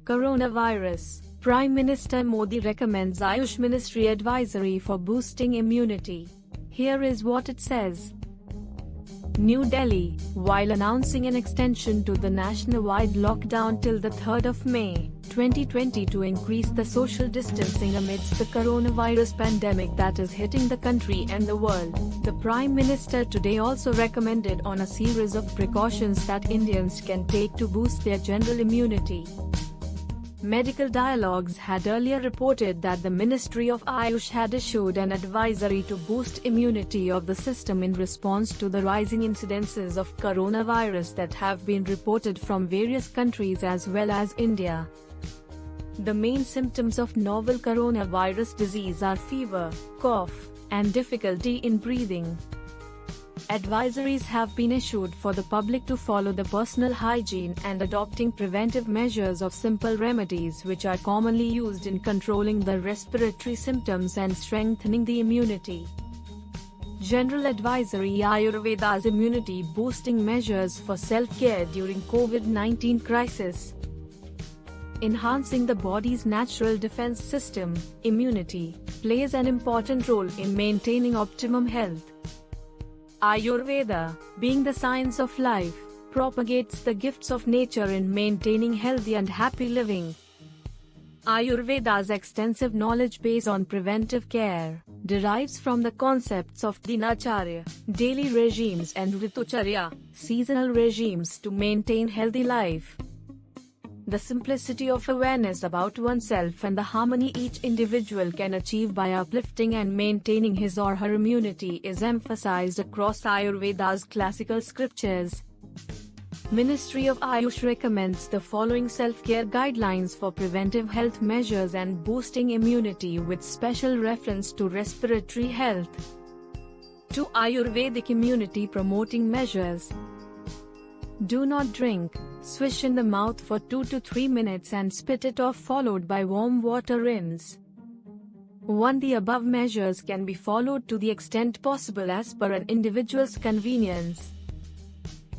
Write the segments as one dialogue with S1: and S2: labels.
S1: Coronavirus. Prime Minister Modi recommends Ayush Ministry advisory for boosting immunity. Here is what it says. New Delhi. While announcing an extension to the nationwide lockdown till the 3rd of May, 2020 to increase the social distancing amidst the coronavirus pandemic that is hitting the country and the world, the Prime Minister today also recommended on a series of precautions that Indians can take to boost their general immunity. Medical Dialogues had earlier reported that the Ministry of Ayush had issued an advisory to boost immunity of the system in response to the rising incidences of coronavirus that have been reported from various countries as well as India. The main symptoms of novel coronavirus disease are fever, cough, and difficulty in breathing. Advisories have been issued for the public to follow the personal hygiene and adopting preventive measures of simple remedies which are commonly used in controlling the respiratory symptoms and strengthening the immunity. General Advisory Ayurveda's immunity boosting measures for self-care during COVID-19 crisis. Enhancing the body's natural defense system, immunity, plays an important role in maintaining optimum health. Ayurveda, being the science of life, propagates the gifts of nature in maintaining healthy and happy living. Ayurveda's extensive knowledge base on preventive care derives from the concepts of dinacharya, daily regimes, and ritucharya, seasonal regimes to maintain healthy life. The simplicity of awareness about oneself and the harmony each individual can achieve by uplifting and maintaining his or her immunity is emphasized across Ayurveda's classical scriptures. Ministry of Ayush recommends the following self-care guidelines for preventive health measures and boosting immunity with special reference to respiratory health. 2 Ayurvedic immunity promoting measures. Do not drink, swish in the mouth for 2 to 3 minutes and spit it off followed by warm water rinse. 1. The above measures can be followed to the extent possible as per an individual's convenience.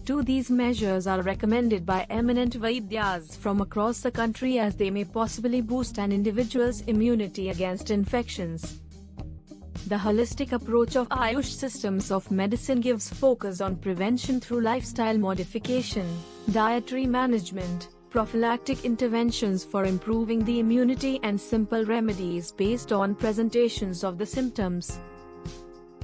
S1: 2. These measures are recommended by eminent Vaidyas from across the country as they may possibly boost an individual's immunity against infections. The holistic approach of Ayush systems of medicine gives focus on prevention through lifestyle modification, dietary management, prophylactic interventions for improving the immunity and simple remedies based on presentations of the symptoms.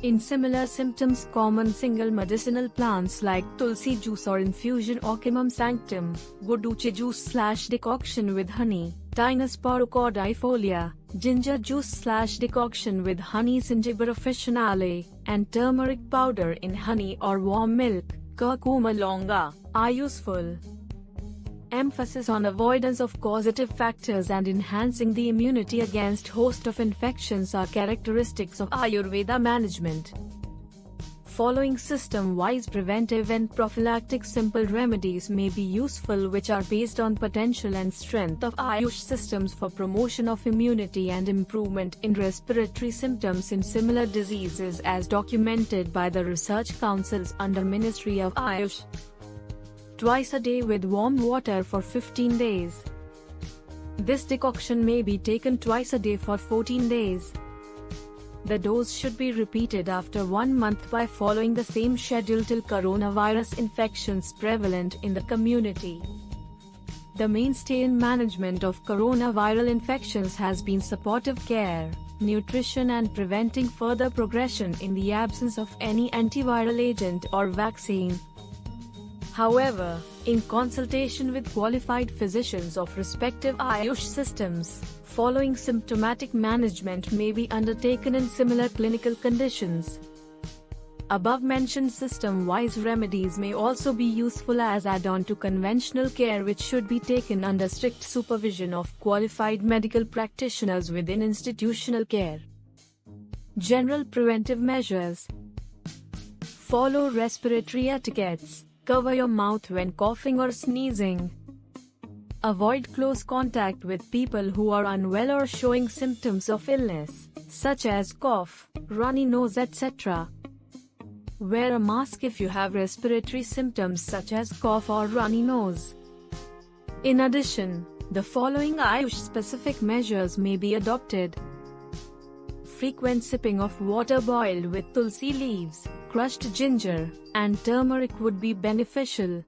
S1: In similar symptoms, common single medicinal plants like tulsi juice or infusion Ocimum sanctum, guduche juice/decoction with honey, Tinus paurocordifolia, ginger juice/decoction with honey Zingiber officinale, and turmeric powder in honey or warm milk, curcuma longa, are useful. Emphasis on avoidance of causative factors and enhancing the immunity against host of infections are characteristics of Ayurveda management. Following system-wise preventive and prophylactic simple remedies may be useful which are based on potential and strength of Ayush systems for promotion of immunity and improvement in respiratory symptoms in similar diseases as documented by the research councils under Ministry of Ayush. Twice a day with warm water for 15 days. This decoction may be taken twice a day for 14 days. The dose should be repeated after 1 month by following the same schedule till coronavirus infections prevalent in the community. The mainstay in management of coronaviral infections has been supportive care, nutrition and preventing further progression in the absence of any antiviral agent or vaccine. However, in consultation with qualified physicians of respective Ayush systems, following symptomatic management may be undertaken in similar clinical conditions. Above-mentioned system-wise remedies may also be useful as add-on to conventional care which should be taken under strict supervision of qualified medical practitioners within institutional care. General preventive measures. Follow respiratory etiquettes. Cover your mouth when coughing or sneezing. Avoid close contact with people who are unwell or showing symptoms of illness, such as cough, runny nose, etc. Wear a mask if you have respiratory symptoms such as cough or runny nose. In addition, The following Ayush-specific measures may be adopted. Frequent sipping of water boiled with tulsi leaves, crushed ginger, and turmeric would be beneficial.